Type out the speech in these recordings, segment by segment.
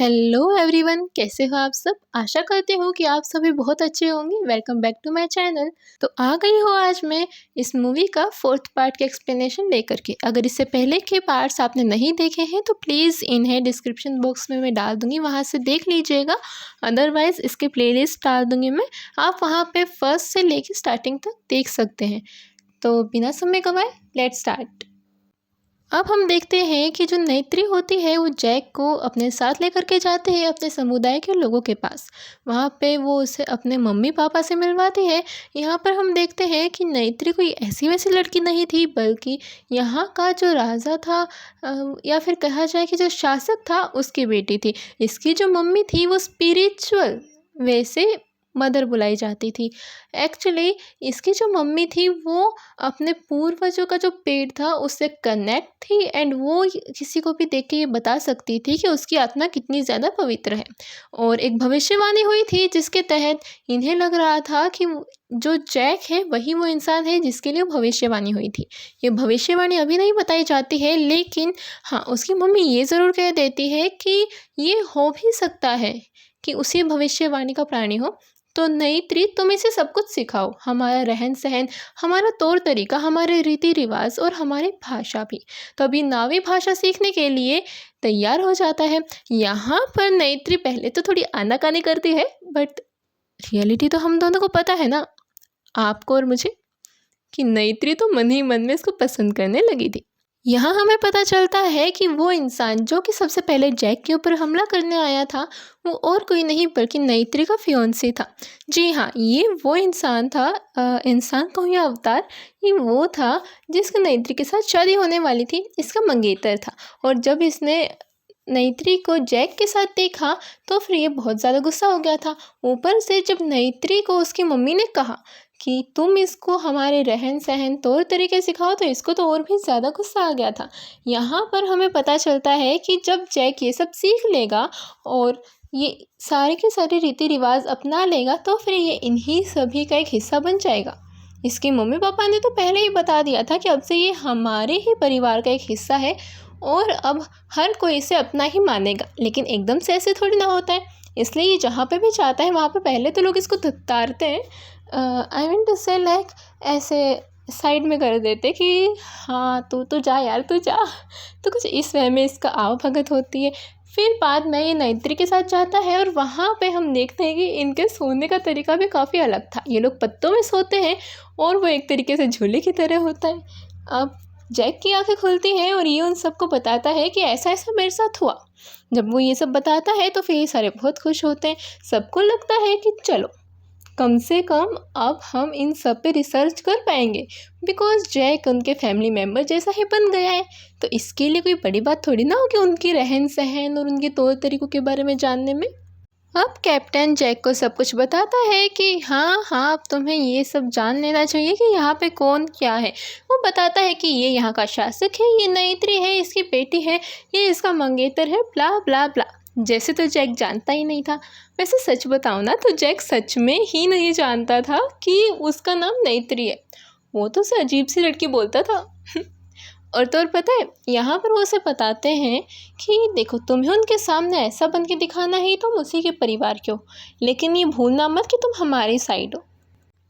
Hello everyone, कैसे हो आप सब। आशा करती हूँ कि आप सभी बहुत अच्छे होंगे। Welcome back to my channel. तो आ गई हो आज मैं इस मूवी का 4th पार्ट के एक्सप्लेनेशन लेकर के। अगर इससे पहले के पार्ट्स आपने नहीं देखे हैं तो प्लीज़ इन्हें डिस्क्रिप्शन बॉक्स में मैं डाल दूँगी, वहाँ से देख लीजिएगा। अदरवाइज़ इसके प्लेलिस्ट डाल दूँगी मैं, आप वहाँ पे फर्स्ट से लेके स्टार्टिंग तक देख सकते हैं। तो बिना समय गवाए लेट्स स्टार्ट। अब हम देखते हैं कि जो नेत्री होती है वो जैक को अपने साथ लेकर के जाते हैं अपने समुदाय के लोगों के पास। वहाँ पे वो उसे अपने मम्मी पापा से मिलवाती है। यहाँ पर हम देखते हैं कि नेत्री कोई ऐसी वैसी लड़की नहीं थी, बल्कि यहाँ का जो राजा था या फिर कहा जाए कि जो शासक था उसकी बेटी थी। इसकी जो मम्मी थी वो स्पिरिचुअल वैसे मदर बुलाई जाती थी। एक्चुअली इसकी जो मम्मी थी वो अपने पूर्वजों का जो पेड़ था उससे कनेक्ट थी, एंड वो किसी को भी देख के ये बता सकती थी कि उसकी आत्मा कितनी ज़्यादा पवित्र है। और एक भविष्यवाणी हुई थी जिसके तहत इन्हें लग रहा था कि जो जैक है वही वो इंसान है जिसके लिए भविष्यवाणी हुई थी। ये भविष्यवाणी अभी नहीं बताई जाती है, लेकिन हाँ, उसकी मम्मी ये ज़रूर कह देती है कि ये हो भी सकता है कि उसी भविष्यवाणी का प्राणी हो। तो नेत्री तुम इसे सब कुछ सिखाओ, हमारा रहन सहन, हमारा तौर तरीका, हमारे रीति रिवाज और हमारी भाषा भी। तो अभी नावी भाषा सीखने के लिए तैयार हो जाता है। यहाँ पर नेत्री पहले तो थोड़ी आनाकानी करती है, बट रियलिटी तो हम दोनों को पता है ना, आपको और मुझे, कि नेत्री तो मन ही मन में इसको पसंद करने लगी थी। यहाँ हमें पता चलता है कि वो इंसान जो कि सबसे पहले जैक के ऊपर हमला करने आया था वो और कोई नहीं बल्कि नेत्री का फियोंसी था। जी हाँ, ये वो इंसान था, इंसान कहूँ या अवतार, ये वो था जिसका नेत्री के साथ शादी होने वाली थी। इसका मंगेतर था। और जब इसने नेत्री को जैक के साथ देखा तो फिर ये बहुत ज़्यादा गुस्सा हो गया था। ऊपर से जब नेत्री को उसकी मम्मी ने कहा कि तुम इसको हमारे रहन सहन तौर तरीके सिखाओ, तो इसको तो और भी ज़्यादा गुस्सा आ गया था। यहाँ पर हमें पता चलता है कि जब जैक ये सब सीख लेगा और ये सारे के सारे रीति रिवाज अपना लेगा तो फिर ये इन्हीं सभी का एक हिस्सा बन जाएगा। इसके मम्मी पापा ने तो पहले ही बता दिया था कि अब से ये हमारे ही परिवार का एक हिस्सा है और अब हर कोई इसे अपना ही मानेगा। लेकिन एकदम से ऐसे थोड़ी ना होता है, इसलिए ये जहाँ पे भी जाता है वहाँ पे पहले तो लोग इसको धत्तारते हैं, आई मीन टू से लाइक ऐसे साइड में कर देते कि हाँ तू तो जा यार, तू जा। तो कुछ इस वे में इसका आवभगत होती है। फिर बाद में ये नेत्री के साथ जाता है और वहाँ पे हम देखते हैं कि इनके सोने का तरीका भी काफ़ी अलग था। ये लोग पत्तों में सोते हैं और वो एक तरीके से झूले की तरह होता है। अब जैक की आंखें खुलती हैं और ये उन सबको बताता है कि ऐसा ऐसा मेरे साथ हुआ। जब वो ये सब बताता है तो फिर ये सारे बहुत खुश होते हैं। सबको लगता है कि चलो कम से कम अब हम इन सब पे रिसर्च कर पाएंगे, बिकॉज जैक उनके फैमिली मेम्बर जैसा ही बन गया है। तो इसके लिए कोई बड़ी बात थोड़ी ना होगी उनकी रहन सहन और उनके तौर तरीकों के बारे में जानने में। अब कैप्टन जैक को सब कुछ बताता है कि हाँ हाँ, अब तुम्हें ये सब जान लेना चाहिए कि यहाँ पे कौन क्या है। वो बताता है कि ये यहाँ का शासक है, ये नेत्री है, इसकी बेटी है, ये इसका मंगेतर है, ब्ला ब्ला ब्ला। जैसे तो जैक जानता ही नहीं था। वैसे सच बताऊँ ना तो जैक सच में ही नहीं जानता था कि उसका नाम नेत्री है। वो तो उसे अजीब सी लड़की बोलता था। और तो और पता है, यहाँ पर वो उसे बताते हैं कि देखो तुम्हें उनके सामने ऐसा बन के दिखाना है तुम उसी के परिवार के हो, लेकिन ये भूलना मत कि तुम हमारी साइड हो।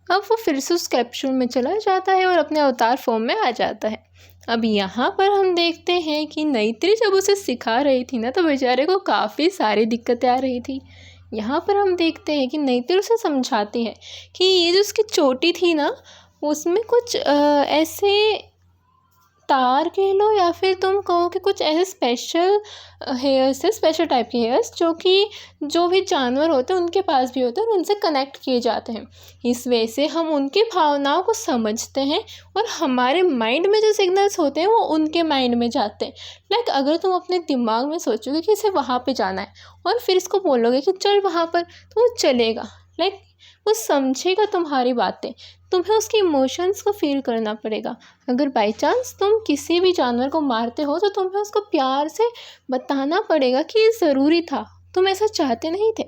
अब वो फिर से उस कैप्सूल में चला जाता है और अपने अवतार फॉर्म में आ जाता है। अब यहाँ पर हम देखते हैं कि नेत्री जब उसे सिखा रही थी ना तो बेचारे को काफ़ी सारी दिक्कतें आ रही थी। यहाँ पर हम देखते हैं कि नेत्री उसे समझाती है कि ये जो उसकी चोटी थी ना उसमें कुछ ऐसे तार कह लो या फिर तुम कहो कि कुछ ऐसे स्पेशल हेयर्स है, स्पेशल टाइप के हेयर्स जो कि जो भी जानवर होते हैं उनके पास भी होते हैं और उनसे कनेक्ट किए जाते हैं। इस वजह से हम उनकी भावनाओं को समझते हैं और हमारे माइंड में जो सिग्नल्स होते हैं वो उनके माइंड में जाते हैं। लाइक अगर तुम अपने दिमाग में सोचोगे कि इसे वहाँ पे जाना है और फिर इसको बोलोगे कि चल वहाँ पर, तो वो चलेगा। लाइक वो समझेगा तुम्हारी बातें। तुम्हें उसके इमोशंस को फील करना पड़ेगा। अगर बाई चांस तुम किसी भी जानवर को मारते हो तो तुम्हें उसको प्यार से बताना पड़ेगा कि ये ज़रूरी था, तुम ऐसा चाहते नहीं थे।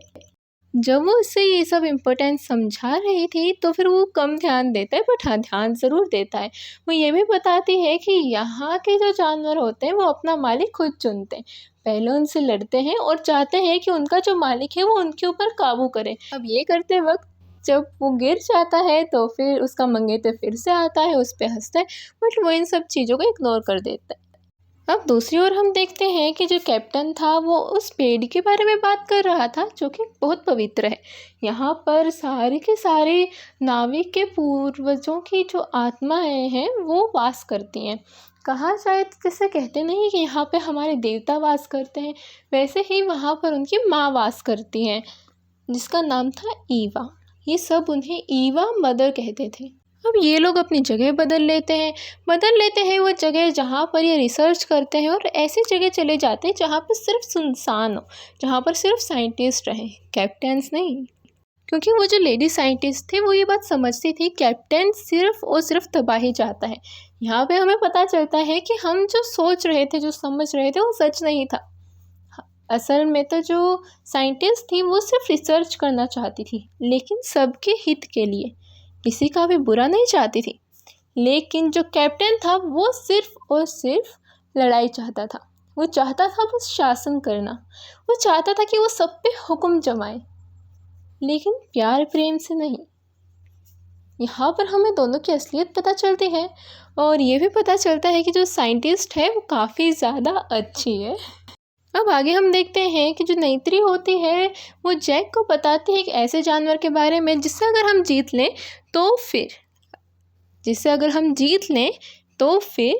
जब वो उससे ये सब इम्पोर्टेंस समझा रही थी तो फिर वो कम ध्यान देता है, बट हाँ ध्यान ज़रूर देता है। वो ये भी बताती है कि यहाँ के जो जानवर होते हैं वो अपना मालिक खुद चुनते हैं, पहले उनसे लड़ते हैं और चाहते हैं कि उनका जो मालिक है वो उनके ऊपर काबू करे। अब ये करते वक्त जब वो गिर जाता है तो फिर उसका मंगेतर फिर से आता है, उस पर हंसता है, बट वो इन सब चीज़ों को इग्नोर कर देता है। अब दूसरी ओर हम देखते हैं कि जो कैप्टन था वो उस पेड़ के बारे में बात कर रहा था जो कि बहुत पवित्र है। यहाँ पर सारे के सारे नाविक के पूर्वजों की जो आत्माएं हैं वो वास करती हैं। कहा जाए तो जैसे कहते नहीं कि यहाँ पे हमारे देवता वास करते हैं, वैसे ही वहाँ पर उनकी माँ वास करती हैं जिसका नाम था ईवा। ये सब उन्हें ईवा मदर कहते थे। अब ये लोग अपनी जगह बदल लेते हैं वो जगह जहाँ पर ये रिसर्च करते हैं, और ऐसी जगह चले जाते हैं जहाँ पर सिर्फ सुनसान हो, जहाँ पर सिर्फ साइंटिस्ट रहें, कैप्टन्स नहीं। क्योंकि वो जो लेडी साइंटिस्ट थे वो ये बात समझती थी कैप्टन सिर्फ और सिर्फ तबाही चाहता है। यहाँ पे हमें पता चलता है कि हम जो सोच रहे थे, जो समझ रहे थे, वो सच नहीं था। असल में तो जो साइंटिस्ट थी वो सिर्फ रिसर्च करना चाहती थी, लेकिन सबके हित के लिए, किसी का भी बुरा नहीं चाहती थी। लेकिन जो कैप्टन था वो सिर्फ और सिर्फ लड़ाई चाहता था। वो चाहता था बस शासन करना, वो चाहता था कि वो सब पे हुक्म जमाए, लेकिन प्यार प्रेम से नहीं। यहाँ पर हमें दोनों की असलियत पता चलती है, और ये भी पता चलता है कि जो साइंटिस्ट है वो काफ़ी ज़्यादा अच्छी है। अब आगे हम देखते हैं कि जो नेत्री होती है वो जैक को बताती है एक ऐसे जानवर के बारे में जिससे अगर हम जीत लें तो फिर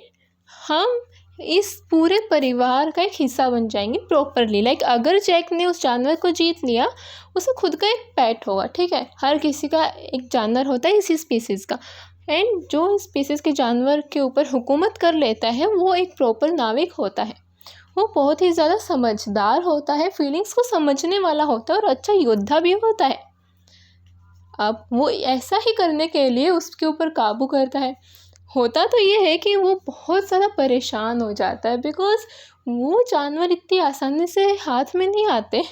हम इस पूरे परिवार का एक हिस्सा बन जाएंगे प्रॉपरली। लाइक अगर जैक ने उस जानवर को जीत लिया, उसे खुद का एक पेट होगा। ठीक है, हर किसी का एक जानवर होता है इसी स्पीसीज़ का, एंड जो इस स्पीसीज़ के जानवर के ऊपर हुकूमत कर लेता है वो एक प्रॉपर नाविक होता है। वो बहुत ही ज़्यादा समझदार होता है, फीलिंग्स को समझने वाला होता है, और अच्छा योद्धा भी होता है। अब वो ऐसा ही करने के लिए उसके ऊपर काबू करता है। होता तो ये है कि वो बहुत ज़्यादा परेशान हो जाता है, बिकॉज़ वो जानवर इतनी आसानी से हाथ में नहीं आते।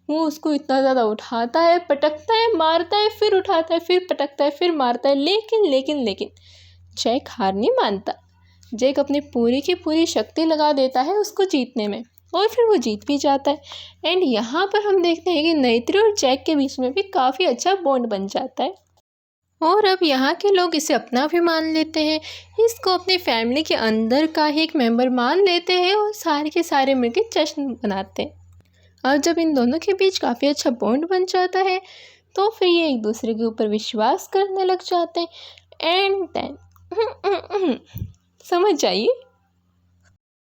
वो उसको इतना ज़्यादा उठाता है, पटकता है, मारता है, फिर उठाता है, फिर पटकता है, फिर मारता है, लेकिन जैक हार नहीं मानता। जैक अपनी पूरी की पूरी शक्ति लगा देता है उसको जीतने में, और फिर वो जीत भी जाता है। एंड यहाँ पर हम देखते हैं कि नेत्री और जैक के बीच में भी काफ़ी अच्छा बॉन्ड बन जाता है, और अब यहाँ के लोग इसे अपना भी मान लेते हैं, इसको अपनी फैमिली के अंदर का ही एक मेंबर मान लेते हैं, और सारे के सारे मिलकर जश्न मनाते हैं। और जब इन दोनों के बीच काफ़ी अच्छा बॉन्ड बन जाता है तो फिर ये एक दूसरे के ऊपर विश्वास करने लग जाते हैं। एंड देन समझ जाइए